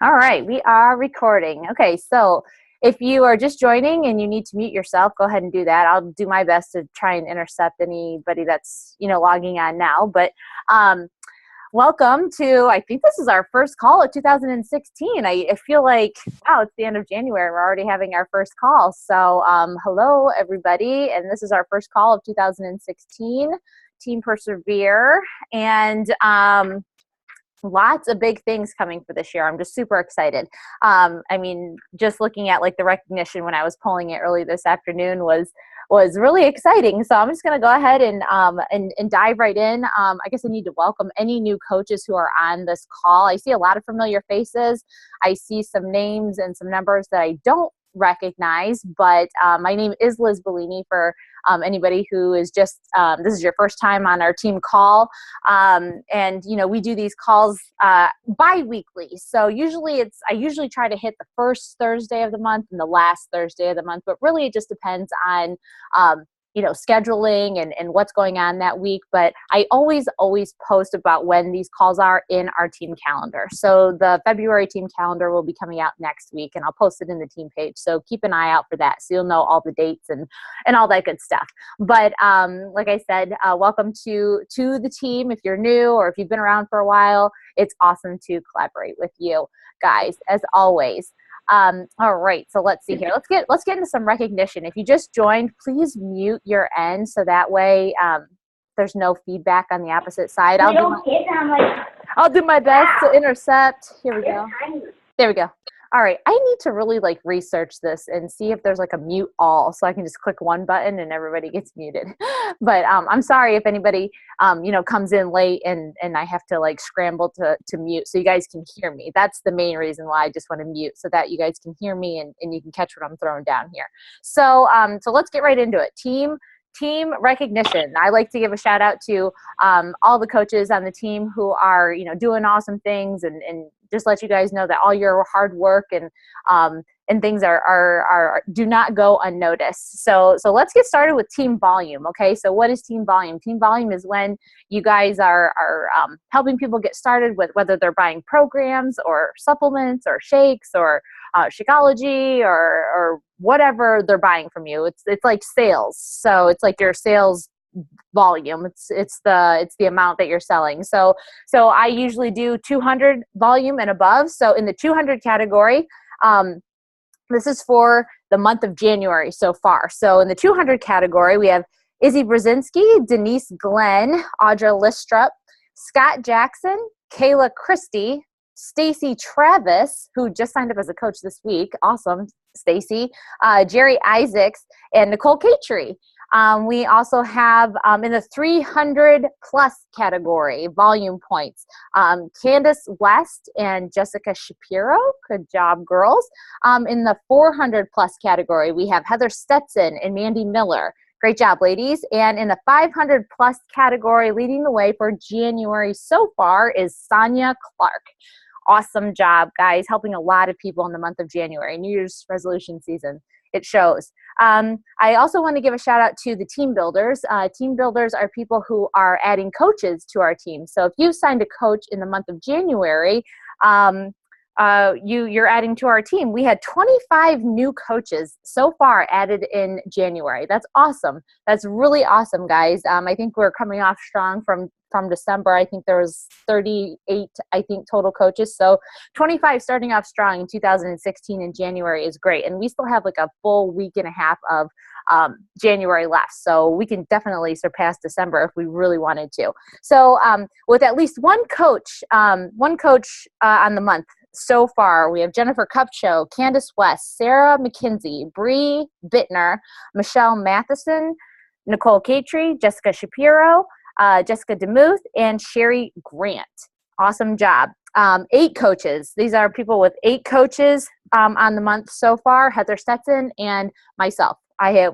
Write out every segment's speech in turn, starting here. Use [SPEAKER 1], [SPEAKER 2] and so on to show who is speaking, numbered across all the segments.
[SPEAKER 1] All right, we are recording. Okay, so if you are just joining and you need to mute yourself, go ahead and do that. I'll do my best to try and intercept anybody that's, logging on now. But welcome to, I think this is our first call of 2016. I feel like, wow, it's the end of January. We're already having our first call. So hello, everybody. And this is our first call of 2016, Team Persevere. And lots of big things coming for this year. I'm just super excited. Just looking at like the recognition when I was pulling it early this afternoon was really exciting. So I'm just going to go ahead and dive right in. I guess I need to welcome any new coaches who are on this call. I see a lot of familiar faces. I see some names and some numbers that I don't recognize, but my name is Liz Bellini for anybody who is just, this is your first time on our team call. We do these calls bi-weekly. So I usually try to hit the first Thursday of the month and the last Thursday of the month, but really it just depends on, scheduling and what's going on that week. But I always post about when these calls are in our team calendar. So the February team calendar will be coming out next week, and I'll post it in the team page. So keep an eye out for that, so you'll know all the dates and all that good stuff. But like I said, welcome to the team. If you're new or if you've been around for a while, it's awesome to collaborate with you guys as always. All right, so let's see here. Let's get into some recognition. If you just joined, please mute your end so that way there's no feedback on the opposite side. I'll do my best to intercept. Here we go. There we go. All right, I need to really research this and see if there's a mute all, so I can just click one button and everybody gets muted. But I'm sorry if anybody comes in late and I have to scramble to mute so you guys can hear me. That's the main reason why I just want to mute, so that you guys can hear me and you can catch what I'm throwing down here. So let's get right into it. Team recognition. I like to give a shout out to all the coaches on the team who are doing awesome things and just let you guys know that all your hard work and things are do not go unnoticed. So let's get started with team volume. Okay, so what is team volume? Team volume is when you guys are helping people get started with whether they're buying programs or supplements or shakes or Shakeology or whatever they're buying from you. It's like sales. So it's like your sales volume. It's the amount that you're selling. So I usually do 200 volume and above. So in the 200 category, this is for the month of January so far. So in the 200 category, we have Izzy Brzezinski, Denise Glenn, Audra Listrup, Scott Jackson, Kayla Christie, Stacy Travis, who just signed up as a coach this week. Awesome, Stacy. Jerry Isaacs, and Nicole Catry. We also have in the 300 plus category, volume points, Candace West and Jessica Shapiro. Good job, girls. In the 400 plus category, we have Heather Stetson and Mandy Miller. Great job, ladies. And in the 500 plus category, leading the way for January so far is Sonia Clark. Awesome job, guys, helping a lot of people in the month of January, New Year's resolution season. It shows. I also want to give a shout out to the team builders. Team builders are people who are adding coaches to our team. So if you signed a coach in the month of January, you're adding to our team. We had 25 new coaches so far added in January. That's awesome. That's really awesome, guys. I think we're coming off strong from December. I think there was 38, total coaches. So 25 starting off strong in 2016 in January is great. And we still have a full week and a half of January left. So we can definitely surpass December if we really wanted to. So with at least one coach on the month so far, we have Jennifer Kupcho, Candace West, Sarah McKinsey, Bree Bittner, Michelle Matheson, Nicole Catry, Jessica Shapiro, Jessica DeMuth, and Sherry Grant. Awesome job. 8 coaches. These are people with 8 coaches on the month so far, Heather Stetson and myself.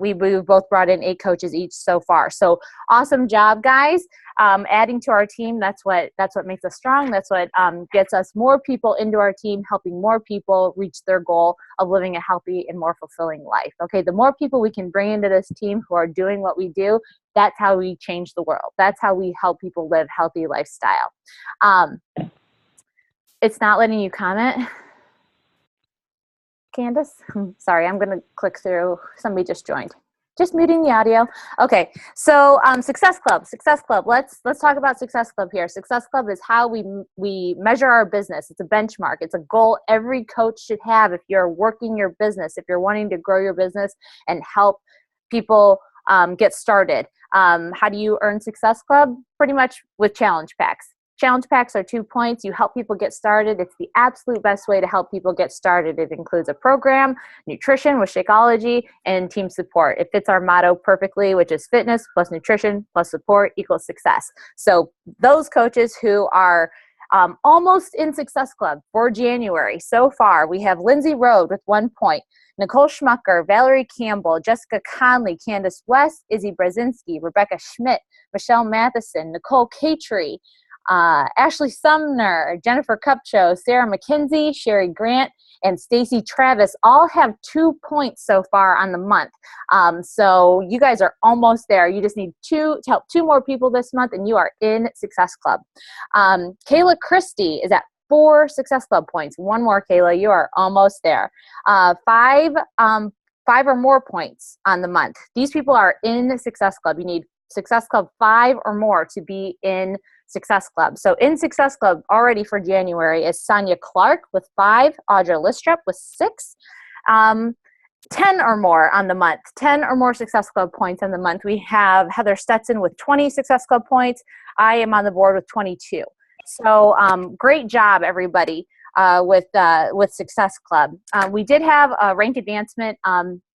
[SPEAKER 1] We both brought in 8 coaches each so far. So awesome job, guys. Adding to our team, that's what makes us strong. That's what gets us more people into our team, helping more people reach their goal of living a healthy and more fulfilling life. Okay, the more people we can bring into this team who are doing what we do, that's how we change the world. That's how we help people live healthy lifestyle. It's not letting you comment. Candace? Sorry, I'm going to click through. Somebody just joined. Just muting the audio. Okay, so Success Club. Success Club. Let's talk about Success Club here. Success Club is how we measure our business. It's a benchmark. It's a goal every coach should have if you're working your business, if you're wanting to grow your business and help people get started. How do you earn Success Club? Pretty much with challenge packs. Challenge packs are 2 points. You help people get started. It's the absolute best way to help people get started. It includes a program, nutrition with Shakeology, and team support. It fits our motto perfectly, which is fitness plus nutrition plus support equals success. So those coaches who are almost in Success Club for January so far, we have Lindsay Rode with 1 point, Nicole Schmucker, Valerie Campbell, Jessica Conley, Candace West, Izzy Brzezinski, Rebecca Schmidt, Michelle Matheson, Nicole Catree, Ashley Sumner, Jennifer Cupcho, Sarah McKenzie, Sherry Grant, and Stacy Travis all have 2 points so far on the month. So you guys are almost there. You just need to help 2 more people this month, and you are in Success Club. Kayla Christie is at 4 Success Club points. 1 more, Kayla. You are almost there. 5 or more points on the month. These people are in Success Club. You need Success Club 5 or more to be in Success Club. So in Success Club already for January is Sonia Clark with 5, Audra Listrop with 6, 10 or more on the month, 10 or more Success Club points on the month. We have Heather Stetson with 20 Success Club points. I am on the board with 22. So great job, everybody, with Success Club. We did have a rank advancement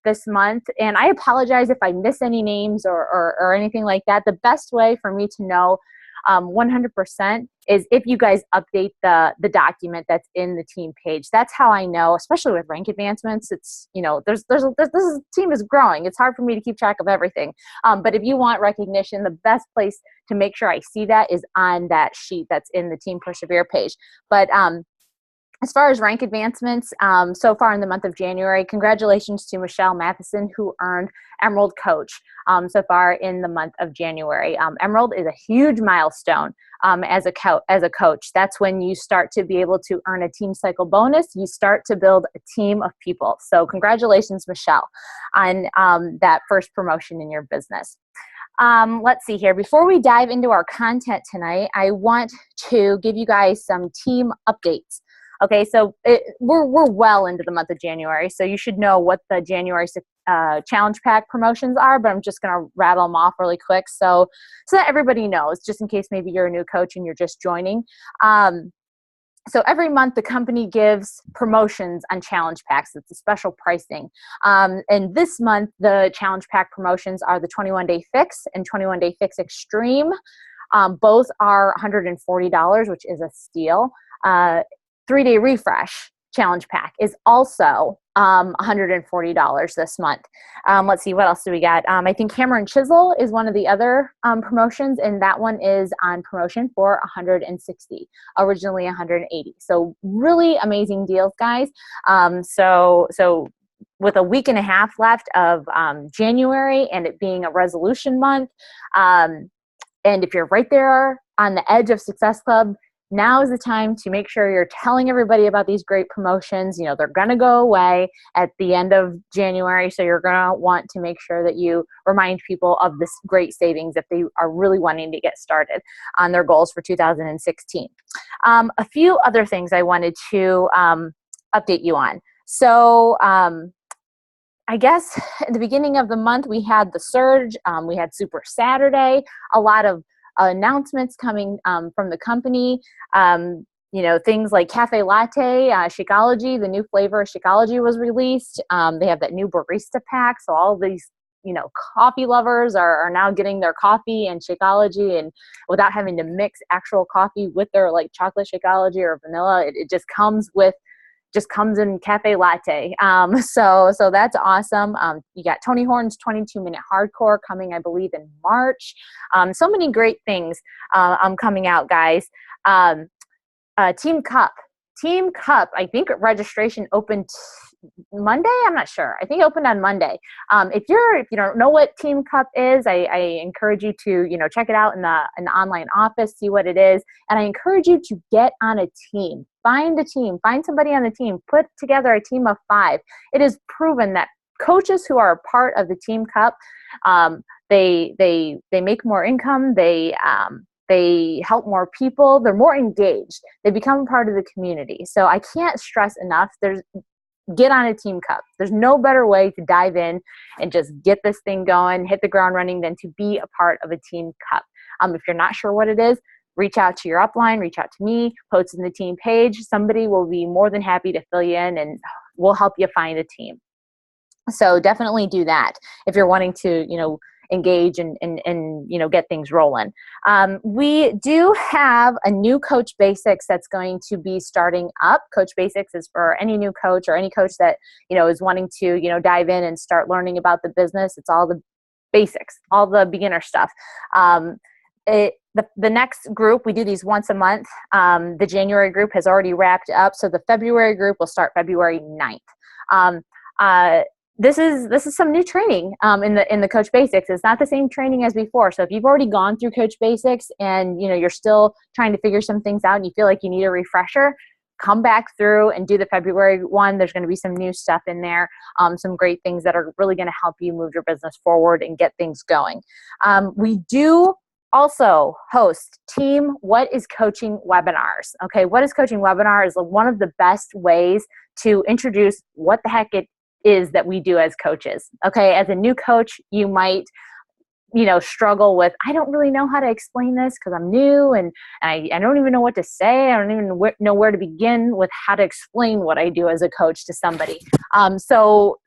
[SPEAKER 1] this month, and I apologize if I miss any names or anything like that. The best way for me to know 100% is if you guys update the document that's in the team page. That's how I know, especially with rank advancements. It's, this team is growing. It's hard for me to keep track of everything. But if you want recognition, the best place to make sure I see that is on that sheet that's in the Team Persevere page. But as far as rank advancements, so far in the month of January, congratulations to Michelle Matheson, who earned Emerald Coach so far in the month of January. Emerald is a huge milestone as a coach. That's when you start to be able to earn a team cycle bonus. You start to build a team of people. So congratulations, Michelle, on that first promotion in your business. Let's see here. Before we dive into our content tonight, I want to give you guys some team updates. Okay, so we're well into the month of January, so you should know what the January challenge pack promotions are, but I'm just going to rattle them off really quick so that everybody knows, just in case maybe you're a new coach and you're just joining. So every month the company gives promotions on challenge packs. It's a special pricing. And this month the challenge pack promotions are the 21-day fix and 21-day fix extreme. Both are $140, which is a steal. 3-day refresh challenge pack is also $140 this month. Let's see, what else do we got? I think Hammer and Chisel is one of the other promotions, and that one is on promotion for $160, originally $180. So really amazing deals, guys. So with a week and a half left of January and it being a resolution month, and if you're right there on the edge of Success Club, now is the time to make sure you're telling everybody about these great promotions. They're going to go away at the end of January, so you're going to want to make sure that you remind people of this great savings if they are really wanting to get started on their goals for 2016. A few other things I wanted to update you on. So I guess at the beginning of the month, we had the surge. We had Super Saturday, a lot of announcements coming from the company. Things like Cafe Latte, Shakeology, the new flavor of Shakeology was released. They have that new barista pack. So all these, coffee lovers are now getting their coffee and Shakeology, and without having to mix actual coffee with their chocolate Shakeology or vanilla, it just comes in Cafe Latte. So that's awesome. You got Tony Horn's 22-minute hardcore coming, I believe, in March. So many great things coming out, guys. Team Cup, I think registration opened Monday. I'm not sure. I think it opened on Monday. If you don't know what Team Cup is, I encourage you to, check it out in the online office, see what it is. And I encourage you to get on a team. Find a team. Find somebody on the team. Put together a team of 5. It is proven that coaches who are a part of the Team Cup, they make more income. They help more people. They're more engaged. They become part of the community. So I can't stress enough. Get on a Team Cup. There's no better way to dive in and just get this thing going, hit the ground running, than to be a part of a Team Cup. If you're not sure what it is, reach out to your upline, reach out to me, post in the team page. Somebody will be more than happy to fill you in, and we'll help you find a team. So definitely do that if you're wanting to, engage and get things rolling. We do have a new Coach Basics that's going to be starting up. Coach Basics is for any new coach or any coach that, is wanting to, dive in and start learning about the business. It's all the basics, all the beginner stuff. The next group, we do these once a month. The January group has already wrapped up. So the February group will start February 9th. This is some new training in the Coach Basics. It's not the same training as before. So if you've already gone through Coach Basics and you're still trying to figure some things out and you feel like you need a refresher, come back through and do the February one. There's going to be some new stuff in there, some great things that are really going to help you move your business forward and get things going. We do also host Team What is Coaching webinars. Okay, What is Coaching webinar is one of the best ways to introduce what the heck it is that we do as coaches. Okay, as a new coach, you might struggle with, I don't really know how to explain this because I'm new and I don't even know what to say. I don't even know where to begin with how to explain what I do as a coach to somebody. So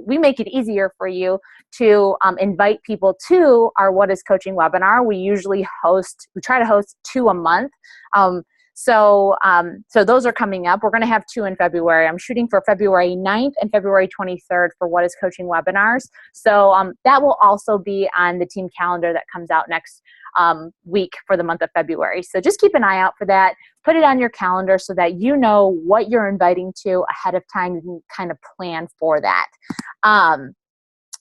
[SPEAKER 1] we make it easier for you to invite people to our What is Coaching webinar. We try to host 2 a month. So those are coming up. We're going to have 2 in February. I'm shooting for February 9th and February 23rd for What is Coaching webinars. So that will also be on the team calendar that comes out next week for the month of February. So just keep an eye out for that. Put it on your calendar so that you know what you're inviting to ahead of time. You can kind of plan for that.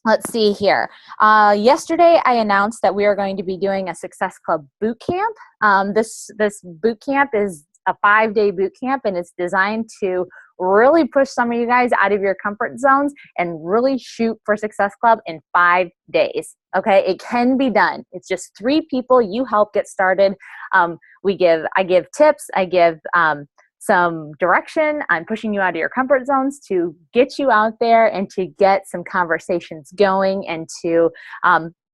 [SPEAKER 1] Let's see here. Yesterday, I announced that we are going to be doing a Success Club boot camp. This boot camp is a 5-day boot camp, and it's designed to really push some of you guys out of your comfort zones and really shoot for Success Club in 5 days. Okay, it can be done. It's just 3 people you help get started. I give tips. I give some direction on pushing you out of your comfort zones to get you out there and to get some conversations going and to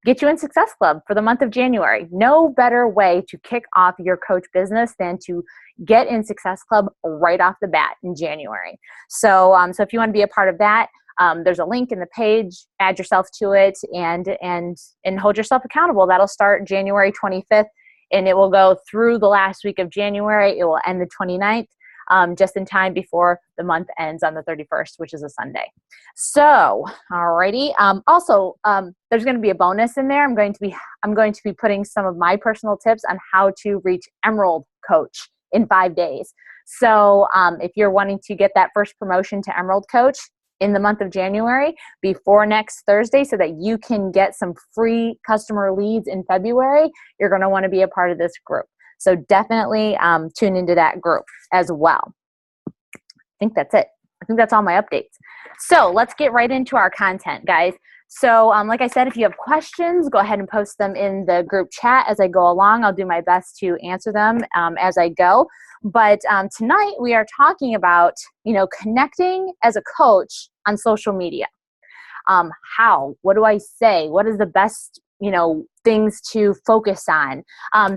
[SPEAKER 1] get you in Success Club for the month of January. No better way to kick off your coach business than to get in Success Club right off the bat in January. So if you want to be a part of that, there's a link in the page. Add yourself to it and hold yourself accountable. That'll start January 25th. And it will go through the last week of January. It will end the 29th, just in time before the month ends on the 31st, which is a Sunday. So, alrighty. Also, there's going to be a bonus in there. I'm going to be putting some of my personal tips on how to reach Emerald Coach in 5 days. So, if you're wanting to get that first promotion to Emerald Coach in the month of January before next Thursday so that you can get some free customer leads in February, you're going to want to be a part of this group. So definitely tune into that group as well. I think that's it. I think that's all my updates. So let's get right into our content, guys. So like I said, if you have questions, go ahead and post them in the group chat as I go along. I'll do my best to answer them as I go. But tonight we are talking about, connecting as a coach on social media. How? What do I say? What is the best, things to focus on?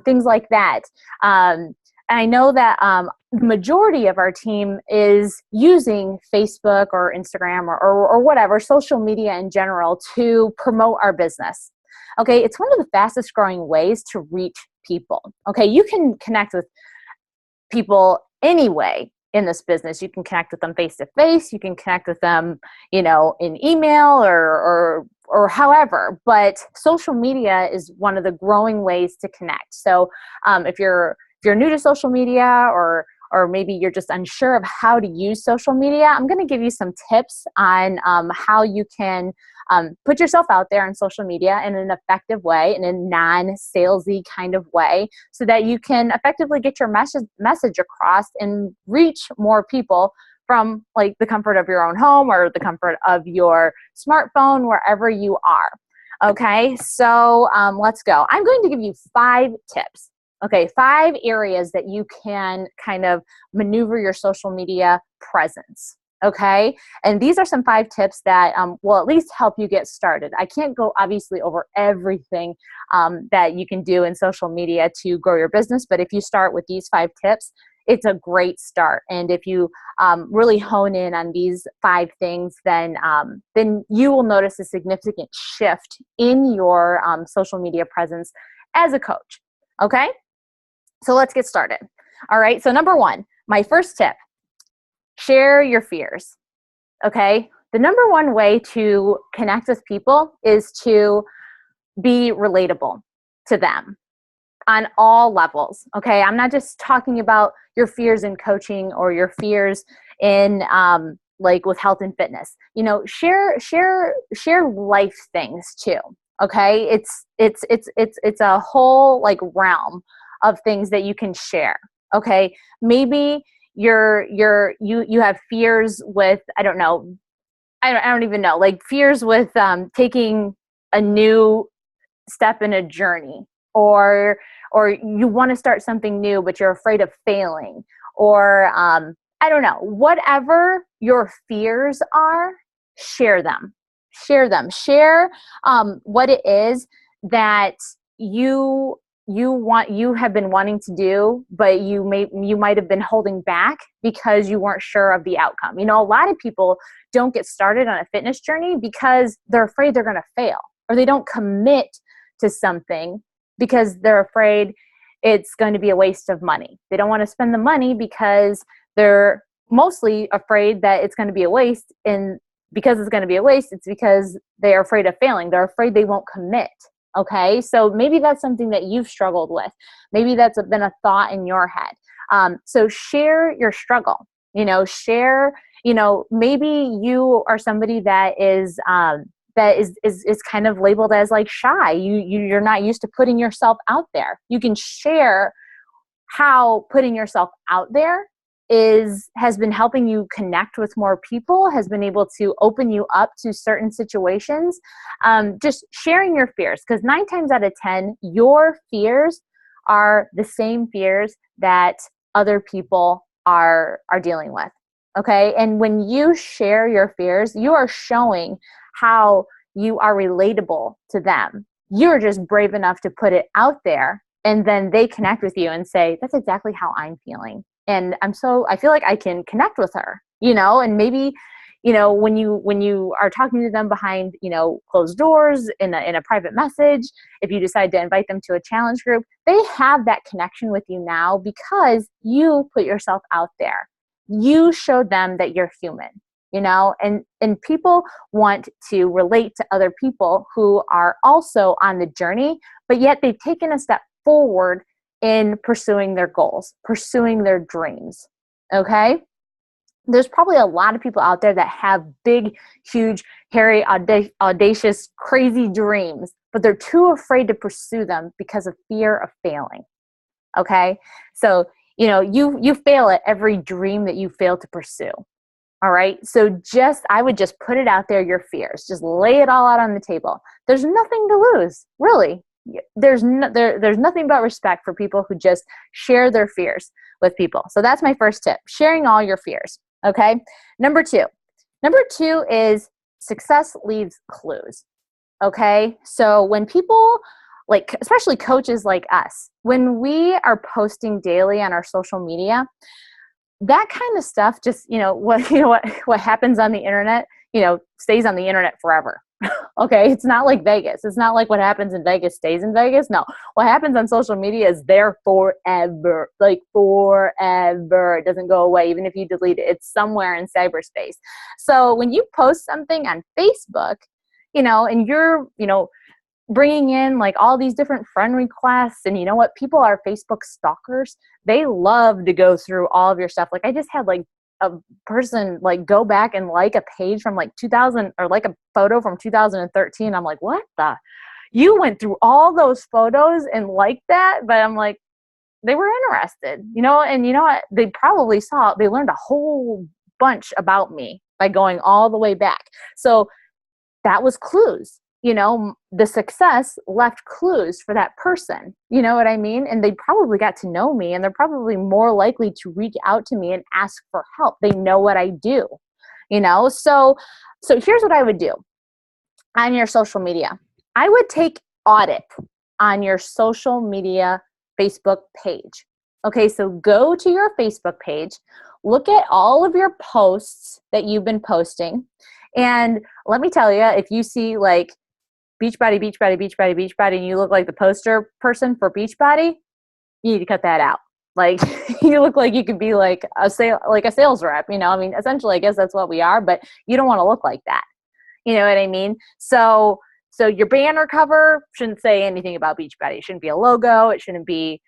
[SPEAKER 1] Things like that. And I know that the majority of our team is using Facebook or Instagram or whatever, social media in general, to promote our business. Okay, it's one of the fastest growing ways to reach people. Okay, you can connect with people anyway in this business. You can connect with them face to face. You can connect with them, in email or however. But social media is one of the growing ways to connect. So if you're new to social media or or maybe you're just unsure of how to use social media, I'm going to give you some tips on how you can put yourself out there on social media in an effective way, in a non-salesy kind of way, so that you can effectively get your message across and reach more people from like the comfort of your own home or the comfort of your smartphone, wherever you are. Okay, so let's go. I'm going to give you 5 tips. Okay, 5 areas that you can kind of maneuver your social media presence. Okay, and these are some 5 tips that will at least help you get started. I can't go obviously over everything that you can do in social media to grow your business, but if you start with these 5 tips, it's a great start. And if you really hone in on these 5 things, then you will notice a significant shift in your social media presence as a coach. Okay, so let's get started. All right, so number 1, my first tip: share your fears. Okay, the number 1 way to connect with people is to be relatable to them on all levels. Okay, I'm not just talking about your fears in coaching or your fears in like with health and fitness. You know, share life things too. Okay, it's a whole like realm of things that you can share. Okay, maybe you have fears with, I don't know, I don't even know, like fears with taking a new step in a journey, or you want to start something new but you're afraid of failing, or I don't know, whatever your fears are, share them. Share what it is that you have been wanting to do, but you might have been holding back because you weren't sure of the outcome. You know, a lot of people don't get started on a fitness journey because they're afraid they're going to fail, or they don't commit to something because they're afraid it's going to be a waste of money. They don't want to spend the money because they're mostly afraid that it's going to be a waste. And because it's going to be a waste, it's because they're afraid of failing. They're afraid they won't commit. Okay, so maybe that's something that you've struggled with. Maybe that's been a thought in your head. So share your struggle. You know, maybe you are somebody that is kind of labeled as like shy. You're not used to putting yourself out there. You can share how putting yourself out there has been helping you connect with more people, has been able to open you up to certain situations. Just sharing your fears, because 9 times out of 10, your fears are the same fears that other people are dealing with. Okay, and when you share your fears, you are showing how you are relatable to them. You're just brave enough to put it out there, and then they connect with you and say, that's exactly how I'm feeling. And I feel like I can connect with her, you know, and maybe, you know, when you are talking to them behind, you know, closed doors in a private message, if you decide to invite them to a challenge group, they have that connection with you now because you put yourself out there. You showed them that you're human, you know, and people want to relate to other people who are also on the journey, but yet they've taken a step forward in pursuing their goals, pursuing their dreams. Okay? There's probably a lot of people out there that have big, huge, hairy, audacious, crazy dreams, but they're too afraid to pursue them because of fear of failing. Okay? So, you know, you fail at every dream that you fail to pursue. All right. So I would just put it out there, your fears. Just lay it all out on the table. There's nothing to lose, really. There's nothing but respect for people who just share their fears with people. So that's my first tip, sharing all your fears. Okay. Number two is success leaves clues. Okay. So when people, like, especially coaches like us, when we are posting daily on our social media, that kind of stuff just, what happens on the internet, stays on the internet forever. Okay. It's not like Vegas. It's not like what happens in Vegas stays in Vegas. No, what happens on social media is there forever, like forever. It doesn't go away. Even if you delete it, it's somewhere in cyberspace. So when you post something on Facebook, and you're, bringing in like all these different friend requests. And you know what? People are Facebook stalkers. They love to go through all of your stuff. Like I just had like a person like go back and like a page from like 2000 or like a photo from 2013. I'm like, what the? You went through all those photos and liked that? But I'm like, they were interested, you know, and you know what? They probably they learned a whole bunch about me by going all the way back. So that was clues. You know, the success left clues for that person. You know what I mean? And they probably got to know me, and they're probably more likely to reach out to me and ask for help. They know what I do, you know? So here's what I would do on your social media. I would take audit on your social media Facebook page. Okay, so go to your Facebook page, look at all of your posts that you've been posting. And let me tell you, if you see like Beachbody, Beachbody, Beachbody, Beachbody, and you look like the poster person for Beachbody, you need to cut that out. Like you look like you could be like a sales rep, you know? I mean, essentially, I guess that's what we are, but you don't want to look like that. You know what I mean? So your banner cover shouldn't say anything about Beachbody. It shouldn't be a logo. It shouldn't be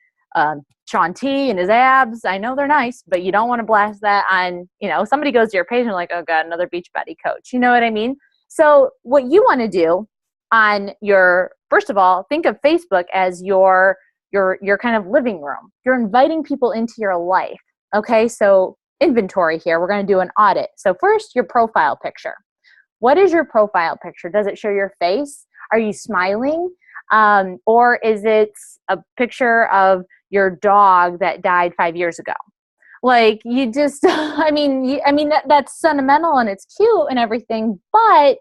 [SPEAKER 1] Sean T and his abs. I know they're nice, but you don't want to blast that on, you know, somebody goes to your page and like, oh God, another Beachbody coach. You know what I mean? So what you want to do on your, first of all, think of Facebook as your kind of living room. You're inviting people into your life. Okay. So inventory here, we're going to do an audit. So first, your profile picture. What is your profile picture? Does it show your face? Are you smiling? Or is it a picture of your dog that died 5 years ago? Like you just, I mean, that's sentimental and it's cute and everything, but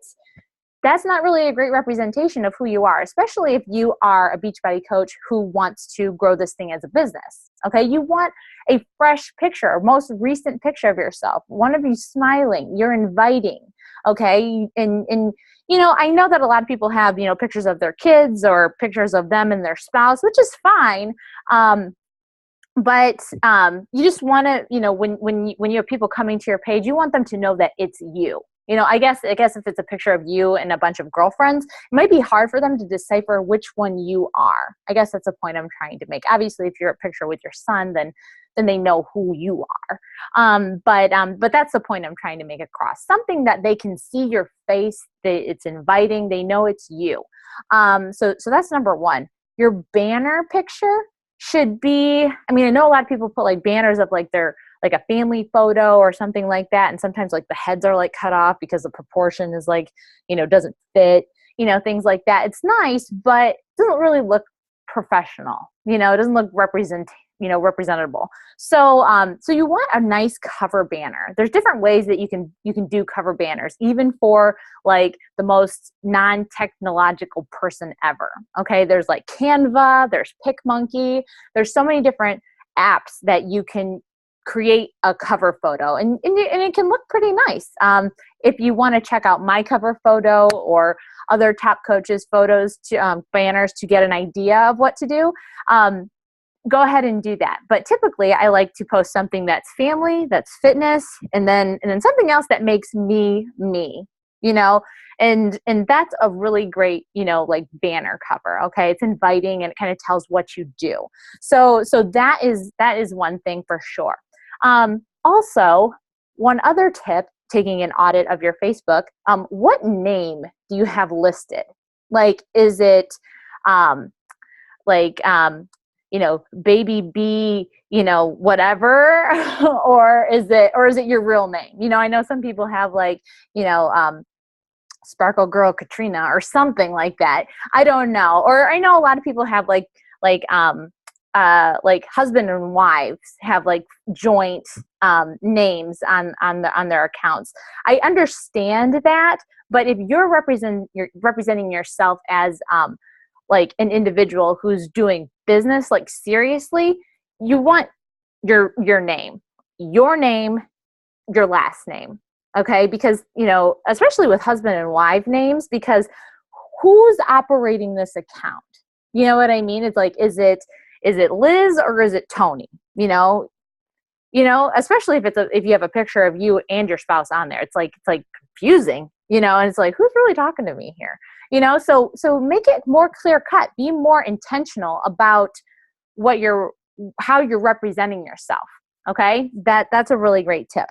[SPEAKER 1] that's not really a great representation of who you are, especially if you are a Beachbody coach who wants to grow this thing as a business. Okay. You want a fresh picture, or most recent picture of yourself, one of you smiling, you're inviting. Okay. And, you know, I know that a lot of people have, you know, pictures of their kids or pictures of them and their spouse, which is fine. But you just want to, you know, when you have people coming to your page, you want them to know that it's you. You know, I guess if it's a picture of you and a bunch of girlfriends, it might be hard for them to decipher which one you are. I guess that's the point I'm trying to make. Obviously, if you're a picture with your son, then they know who you are. But that's the point I'm trying to make across. Something that they can see your face, it's inviting, they know it's you. So that's number one. Your banner picture should be, I mean, I know a lot of people put like banners of like their, like a family photo or something like that. And sometimes like the heads are like cut off because the proportion is like, you know, doesn't fit, you know, things like that. It's nice, but it doesn't really look professional. You know, it doesn't look representable. So you want a nice cover banner. There's different ways that you can do cover banners, even for like the most non-technological person ever. Okay. There's like Canva, there's PicMonkey. There's so many different apps that you can create a cover photo, and it can look pretty nice. If you want to check out my cover photo or other top coaches' photos, to banners, to get an idea of what to do, go ahead and do that. But typically, I like to post something that's family, that's fitness, and then something else that makes me me. You know, and that's a really great, you know, like banner cover. Okay, it's inviting and it kind of tells what you do. So that is one thing for sure. Also, one other tip, taking an audit of your Facebook, what name do you have listed? Like, is it, you know, baby B, you know, whatever, or is it your real name? You know, I know some people have like, you know, Sparkle Girl Katrina or something like that. I don't know. Or I know a lot of people have like husband and wives have like joint names on their accounts. I understand that, but if you're representing yourself as like an individual who's doing business, like seriously, you want your name, your last name. Okay. Because, you know, especially with husband and wife names, because who's operating this account? You know what I mean? It's like, is it Liz or is it Tony? You know, especially if you have a picture of you and your spouse on there, it's like confusing. and it's like, who's really talking to me here? So make it more clear cut, be more intentional about how you're representing yourself. Okay. That's a really great tip.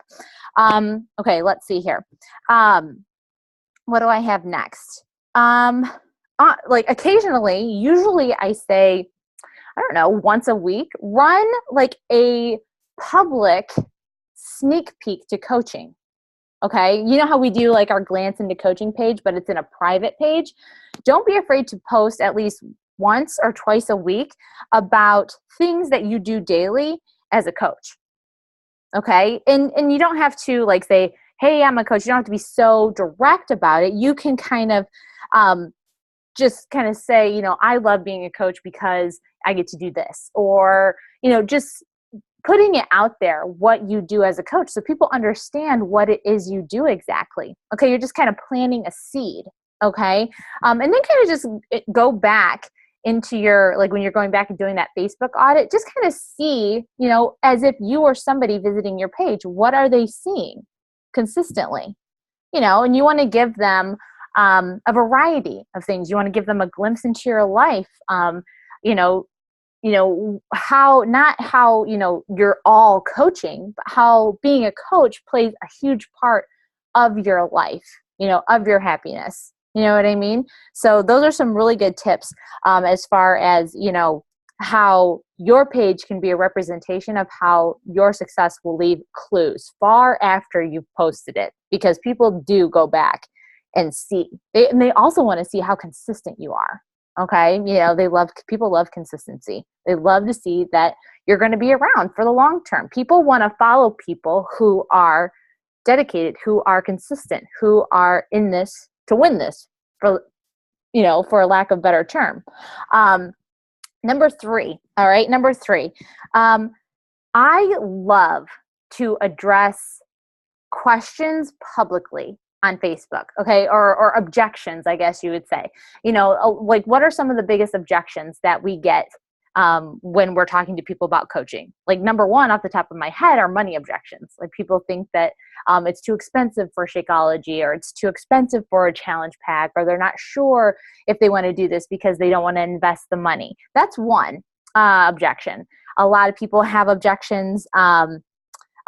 [SPEAKER 1] Okay. Let's see here. What do I have next? Like occasionally, usually I say, I don't know, once a week, run like a public sneak peek to coaching. Okay. You know how we do like our glance into coaching page, but it's in a private page. Don't be afraid to post at least once or twice a week about things that you do daily as a coach. Okay. And you don't have to like say, hey, I'm a coach. You don't have to be so direct about it. You can kind of just kind of say, I love being a coach because I get to do this, or, just putting it out there, what you do as a coach, so people understand what it is you do exactly. Okay. You're just kind of planting a seed. Okay. And then kind of just go back into your, like when you're going back and doing that Facebook audit, just kind of see, as if you were somebody visiting your page, what are they seeing consistently? And you want to give them a variety of things. You want to give them a glimpse into your life. Not how, you're all coaching, but how being a coach plays a huge part of your life, of your happiness. You know what I mean? So those are some really good tips as far as, how your page can be a representation of how your success will leave clues far after you've posted it, because people do go back and see. And they also want to see how consistent you are. Okay. People love consistency. They love to see that you're going to be around for the long term. People want to follow people who are dedicated, who are consistent, who are in this to win this, for a lack of better term. Number three. All right. Number three. I love to address questions publicly on Facebook. Okay. Or objections, I guess you would say, like what are some of the biggest objections that we get when we're talking to people about coaching? Like number one off the top of my head are money objections. Like people think that it's too expensive for Shakeology, or it's too expensive for a challenge pack, or they're not sure if they want to do this because they don't want to invest the money. That's one objection. A lot of people have objections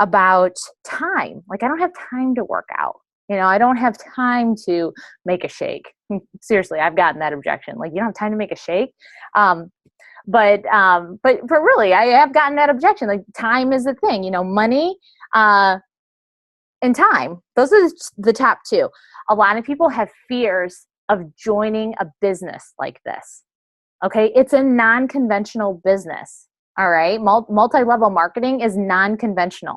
[SPEAKER 1] about time. Like, I don't have time to work out. I don't have time to make a shake. Seriously, I've gotten that objection. Like, you don't have time to make a shake. But really, I have gotten that objection. Like, time is the thing, money, and time. Those are the top two. A lot of people have fears of joining a business like this. Okay. It's a non-conventional business. All right. Multi-level marketing is non-conventional.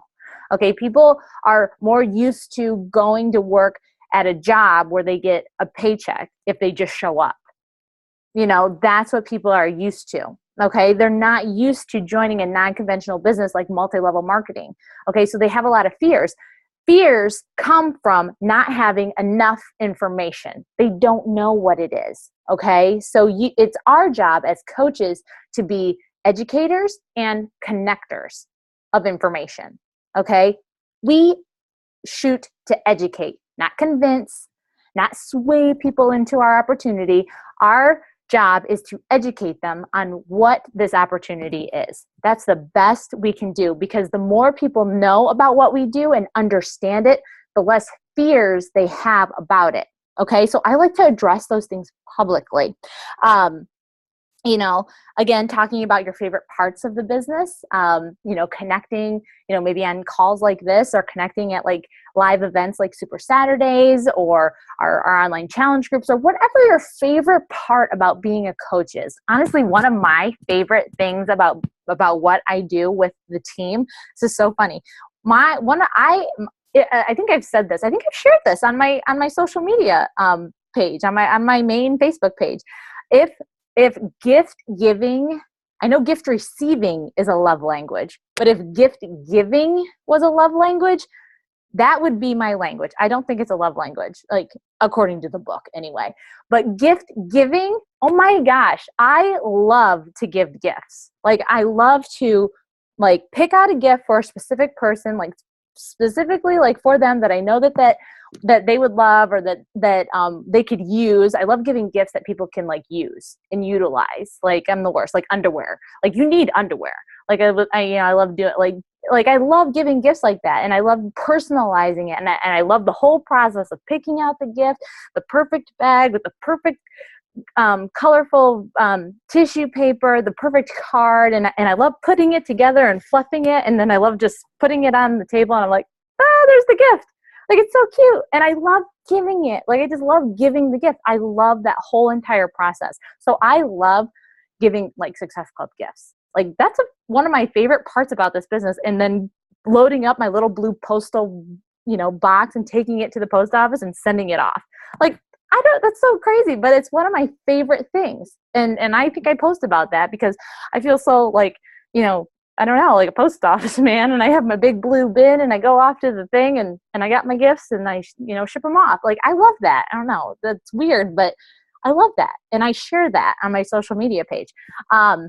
[SPEAKER 1] Okay. People are more used to going to work at a job where they get a paycheck if they just show up. That's what people are used to. Okay. They're not used to joining a non-conventional business like multi-level marketing. Okay. So they have a lot of fears. Fears come from not having enough information. They don't know what it is. Okay. So it's our job as coaches to be educators and connectors of information. Okay. We shoot to educate, not convince, not sway people into our opportunity. Our job is to educate them on what this opportunity is. That's the best we can do, because the more people know about what we do and understand it, the less fears they have about it. Okay, so I like to address those things publicly. Again, talking about your favorite parts of the business, connecting, maybe on calls like this, or connecting at like live events like Super Saturdays or our online challenge groups, or whatever your favorite part about being a coach is. Honestly, one of my favorite things about what I do with the team, this is so funny. I think I've said this. I think I've shared this on my social media page, on my main Facebook page. If gift giving, I know gift receiving is a love language, but if gift giving was a love language, that would be my language. I don't think it's a love language, like according to the book anyway. But gift giving, oh my gosh, I love to give gifts. Like, I love to like pick out a gift for a specific person, like specifically like for them, that I know that that they would love, or that they could use. I love giving gifts that people can like use and utilize. Like I'm the worst, like underwear. Like you need underwear. Like I love doing like I love giving gifts like that, and I love personalizing it, and I love the whole process of picking out the gift, the perfect bag with the perfect colorful tissue paper, the perfect card, and I love putting it together and fluffing it, and then I love just putting it on the table, and I'm like, there's the gift. Like it's so cute, and I love giving it. Like I just love giving the gift. I love that whole entire process. So I love giving like Success Club gifts. Like that's one of my favorite parts about this business. And then loading up my little blue postal, box and taking it to the post office and sending it off. Like that's so crazy, but it's one of my favorite things. And I think I post about that because I feel so like, I don't know, like a post office man, and I have my big blue bin and I go off to the thing and I got my gifts and I, ship them off. Like I love that. I don't know. That's weird, but I love that. And I share that on my social media page. But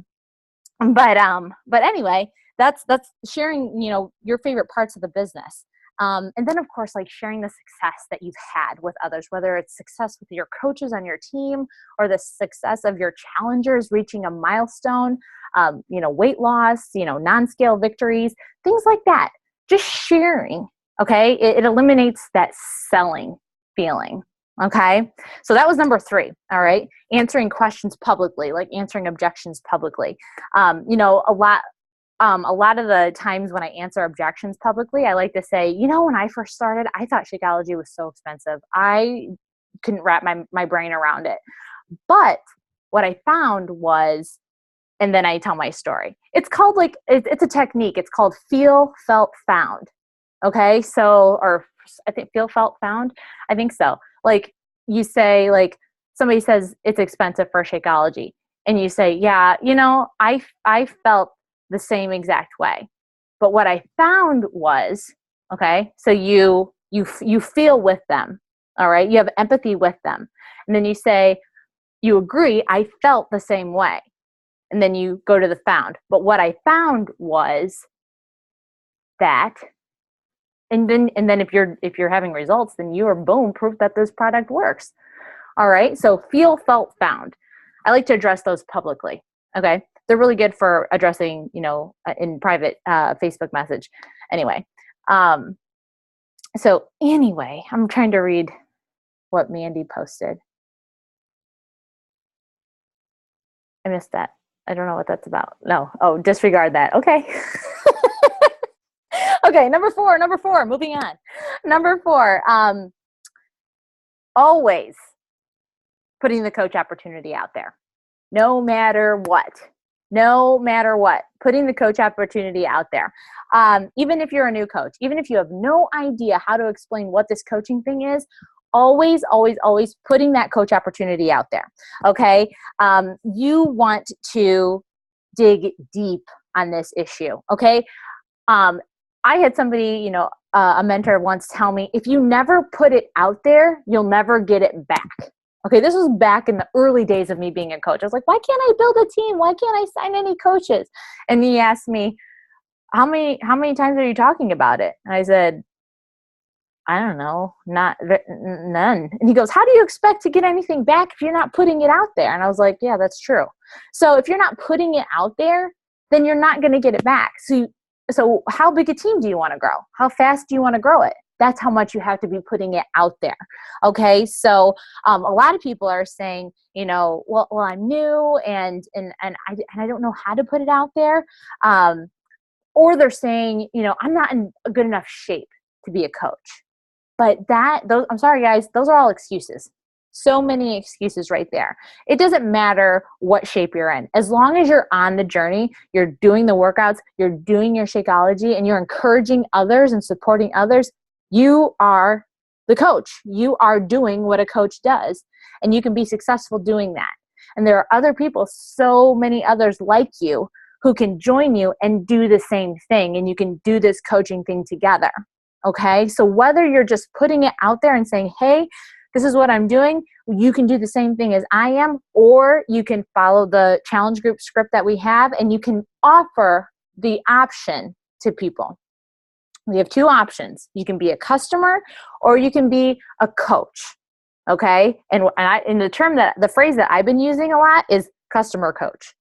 [SPEAKER 1] anyway, that's sharing, your favorite parts of the business. And then of course, like sharing the success that you've had with others, whether it's success with your coaches on your team or the success of your challengers reaching a milestone, weight loss, non-scale victories, things like that. Just sharing. Okay. It eliminates that selling feeling. Okay. So that was number 3. All right. Answering questions publicly, like answering objections publicly. A lot of the times when I answer objections publicly, I like to say, when I first started, I thought Shakeology was so expensive. I couldn't wrap my brain around it. But what I found was, and then I tell my story. It's called it's a technique. It's called feel, felt, found. Okay. So, or I think feel, felt, found. I think so. Like you say, like somebody says it's expensive for Shakeology, and you say, yeah, I felt the same exact way. But what I found was, okay, so you feel with them. All right. You have empathy with them. And then you say, you agree, I felt the same way. And then you go to the found. But what I found was that, and then if you're having results, then you are boom, proof that this product works. All right. So feel, felt, found. I like to address those publicly. Okay. They're really good for addressing, in private Facebook message. Anyway. So anyway, I'm trying to read what Mandy posted. I missed that. I don't know what that's about. No. Oh, disregard that. Okay. Okay. Number four, moving on. Number 4, always putting the coach opportunity out there, no matter what, putting the coach opportunity out there. Even if you're a new coach, even if you have no idea how to explain what this coaching thing is, always putting that coach opportunity out there. Okay. You want to dig deep on this issue. Okay. I had somebody, a mentor once tell me, if you never put it out there, you'll never get it back. Okay, this was back in the early days of me being a coach. I was like, why can't I build a team? Why can't I sign any coaches? And he asked me, how many times are you talking about it? And I said, I don't know, none. And he goes, how do you expect to get anything back if you're not putting it out there? And I was like, yeah, that's true. So if you're not putting it out there, then you're not going to get it back. So how big a team do you want to grow? How fast do you want to grow it? That's how much you have to be putting it out there. Okay. So a lot of people are saying, well, I'm new and I don't know how to put it out there. Or they're saying, I'm not in a good enough shape to be a coach. But I'm sorry, guys, those are all excuses. So many excuses right there. It doesn't matter what shape you're in. As long as you're on the journey, you're doing the workouts, you're doing your Shakeology, and you're encouraging others and supporting others, you are the coach. You are doing what a coach does, and you can be successful doing that. And there are other people, so many others like you, who can join you and do the same thing, and you can do this coaching thing together. Okay? So whether you're just putting it out there and saying, hey, this is what I'm doing, you can do the same thing as I am, or you can follow the challenge group script that we have, and you can offer the option to people. We have two options. You can be a customer or you can be a coach. Okay. And the phrase that I've been using a lot is customer coach.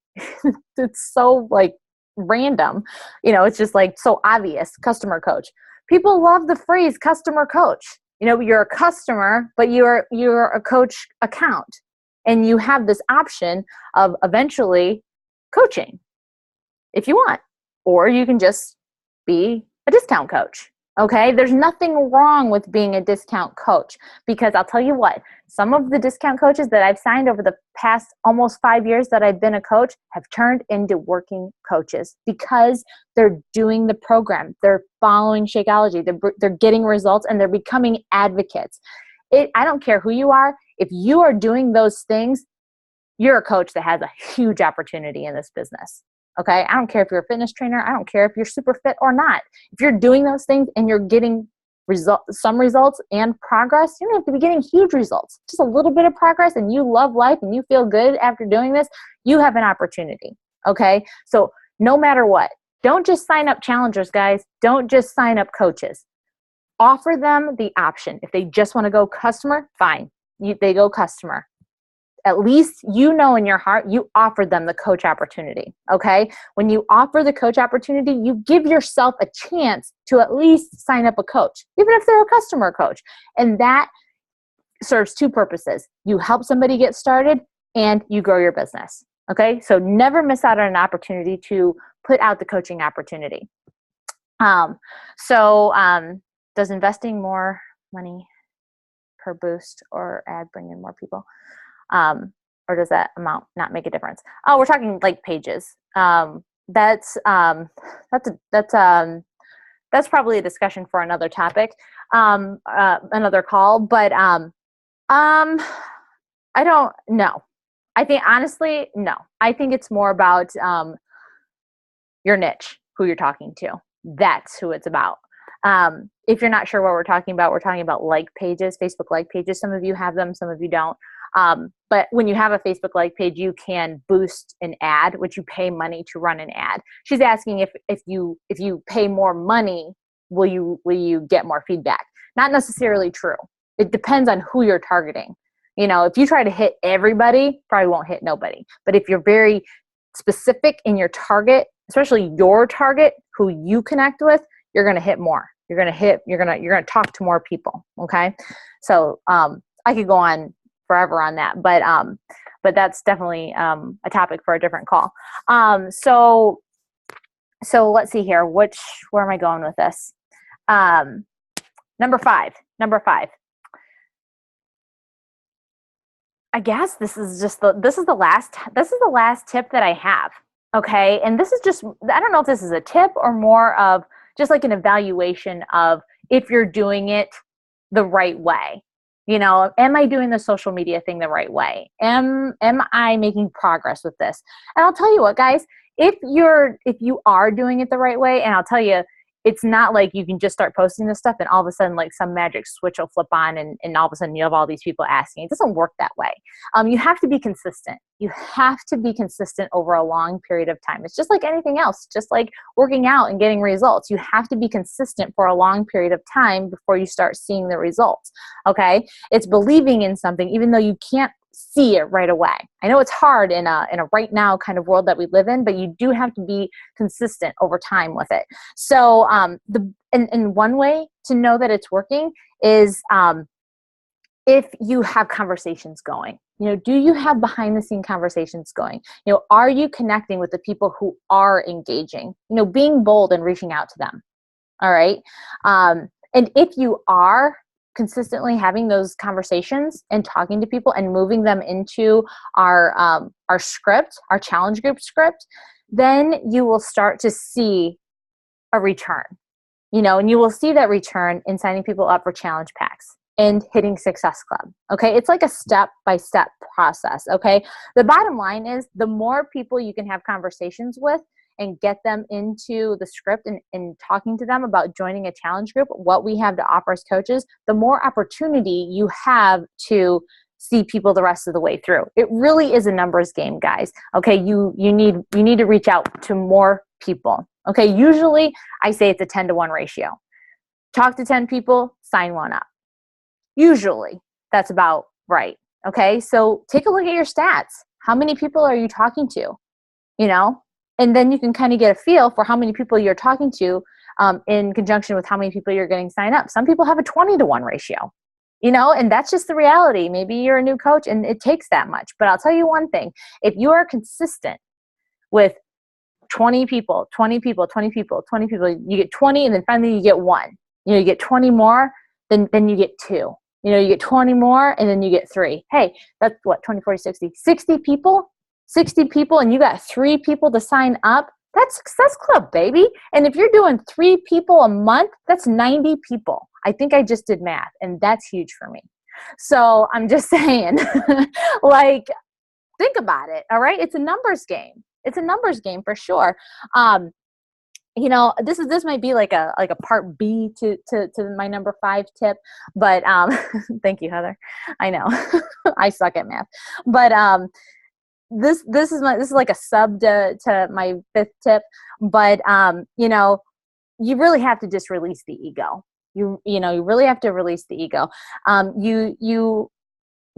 [SPEAKER 1] It's so like random, it's just like so obvious, customer coach. People love the phrase customer coach. You're a customer, but you're a coach account, and you have this option of eventually coaching if you want, or you can just be a discount coach. Okay, there's nothing wrong with being a discount coach, because I'll tell you what, some of the discount coaches that I've signed over the past almost 5 years that I've been a coach have turned into working coaches because they're doing the program, they're following Shakeology, they're getting results, and they're becoming advocates. I don't care who you are, if you are doing those things, you're a coach that has a huge opportunity in this business. Okay, I don't care if you're a fitness trainer. I don't care if you're super fit or not. If you're doing those things and you're getting some results and progress, you don't have to be getting huge results. Just a little bit of progress, and you love life and you feel good after doing this, you have an opportunity. Okay, so no matter what, don't just sign up challengers, guys. Don't just sign up coaches. Offer them the option. If they just want to go customer, fine. They go customer. At least in your heart, you offered them the coach opportunity, okay? When you offer the coach opportunity, you give yourself a chance to at least sign up a coach, even if they're a customer coach. And that serves two purposes. You help somebody get started and you grow your business, okay? So never miss out on an opportunity to put out the coaching opportunity. Does investing more money per boost or ad bring in more people? Or does that amount not make a difference? Oh, we're talking like pages. That's probably a discussion for another topic, another call. But I don't know. I think honestly, no. I think it's more about your niche, who you're talking to. That's who it's about. If you're not sure what we're talking about like pages, Facebook like pages. Some of you have them, some of you don't. But when you have a Facebook like page, you can boost an ad, which you pay money to run an ad. She's asking if you pay more money, will you get more feedback? Not necessarily true. It depends on who you're targeting. If you try to hit everybody, probably won't hit nobody. But if you're very specific in your target, especially your target, who you connect with, you're going to hit more. You're going to talk to more people. Okay. So, I could go on forever on that, but that's definitely a topic for a different call. So let's see here. Where am I going with this? Number five. I guess this is the last tip that I have. Okay, and this is just, I don't know if this is a tip or more of just like an evaluation of if you're doing it the right way. Am I doing the social media thing the right way? Am I making progress with this? And I'll tell you what, guys, if you are doing it the right way, and I'll tell you, it's not like you can just start posting this stuff and all of a sudden like some magic switch will flip on and all of a sudden you have all these people asking. It doesn't work that way. You have to be consistent. You have to be consistent over a long period of time. It's just like anything else, just like working out and getting results. You have to be consistent for a long period of time before you start seeing the results. Okay? It's believing in something even though you can't see it right away. I know it's hard in a right now kind of world that we live in, but you do have to be consistent over time with it. So and one way to know that it's working is if you have conversations going. Do you have behind the scene conversations going? Are you connecting with the people who are engaging? Being bold and reaching out to them. All right. And if you are consistently having those conversations and talking to people and moving them into our script, our challenge group script, then you will start to see a return, and you will see that return in signing people up for challenge packs and hitting Success Club. Okay. It's like a step-by-step process. Okay. The bottom line is the more people you can have conversations with and get them into the script and talking to them about joining a challenge group, what we have to offer as coaches, the more opportunity you have to see people the rest of the way through. It really is a numbers game, guys. Okay, you need to reach out to more people. Okay, usually I say it's a 10-to-1 ratio. Talk to 10 people, sign one up. Usually that's about right. Okay. So take a look at your stats. How many people are you talking to? You know, and then you can kind of get a feel for how many people you're talking to in conjunction with how many people you're getting signed up. Some people have a 20-to-1 ratio, and that's just the reality. Maybe you're a new coach and it takes that much. But I'll tell you one thing, if you are consistent with 20 people, 20 people, 20 people, 20 people, you get 20 and then finally you get one. You get 20 more, then you get two. You get 20 more and then you get three. Hey, that's what, 20, 40, 60. 60 people and you got 3 people to sign up. That's Success Club, baby. And if you're doing 3 people a month, that's 90 people. I think I just did math, and that's huge for me. So I'm just saying, like, think about it. All right. It's a numbers game. It's a numbers game for sure. This might be like a part B to my number 5 tip, but thank you, Heather. I know I suck at math, but this is like a sub to my 5th tip, but you really have to just release the ego. You really have to release the ego. You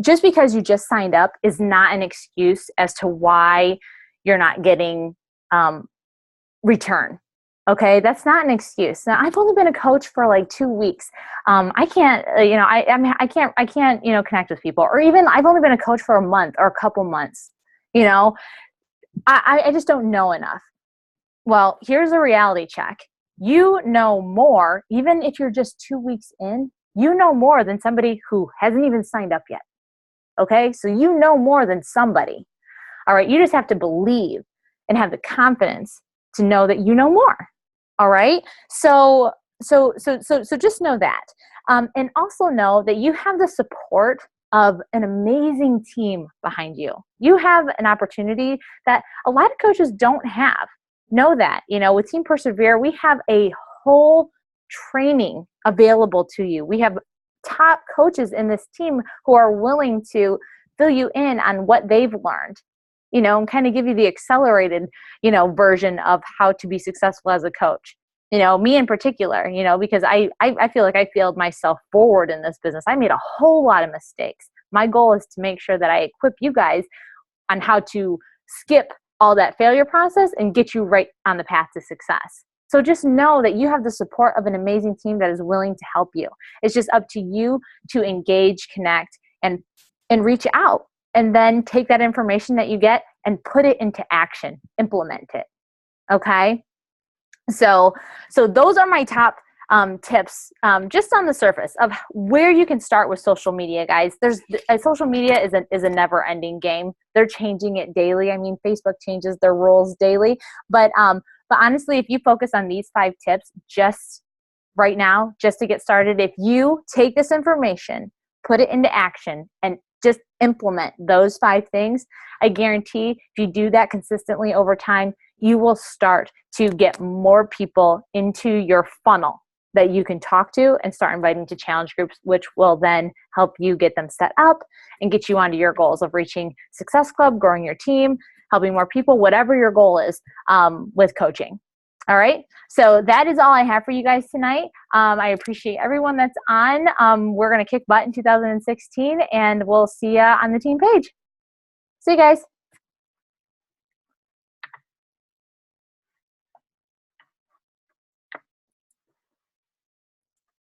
[SPEAKER 1] just because you just signed up is not an excuse as to why you're not getting return. Okay, that's not an excuse. Now, I've only been a coach for like 2 weeks. I can't, I can't, connect with people. Or even I've only been a coach for a month or a couple months. I just don't know enough. Well, here's a reality check. You know more, even if you're just 2 weeks in. You know more than somebody who hasn't even signed up yet. Okay, so you know more than somebody. All right, you just have to believe and have the confidence to know that you know more. All right. So just know that. And also know that you have the support of an amazing team behind you. You have an opportunity that a lot of coaches don't have. Know that, with Team Persevere, we have a whole training available to you. We have top coaches in this team who are willing to fill you in on what they've learned, and kind of give you the accelerated, version of how to be successful as a coach. Me in particular, because I feel like I failed myself forward in this business. I made a whole lot of mistakes. My goal is to make sure that I equip you guys on how to skip all that failure process and get you right on the path to success. So just know that you have the support of an amazing team that is willing to help you. It's just up to you to engage, connect, and reach out. And then take that information that you get and put it into action, implement it. Okay. So those are my top tips, just on the surface of where you can start with social media, guys. Social media is a never ending game. They're changing it daily. I mean, Facebook changes their rules daily, but honestly, if you focus on these 5 tips just right now, just to get started, if you take this information, put it into action, and just implement those 5 things, I guarantee if you do that consistently over time, you will start to get more people into your funnel that you can talk to and start inviting to challenge groups, which will then help you get them set up and get you onto your goals of reaching Success Club, growing your team, helping more people, whatever your goal is with coaching. All right. So that is all I have for you guys tonight. I appreciate everyone that's on. We're going to kick butt in 2016, and we'll see you on the team page. See you guys.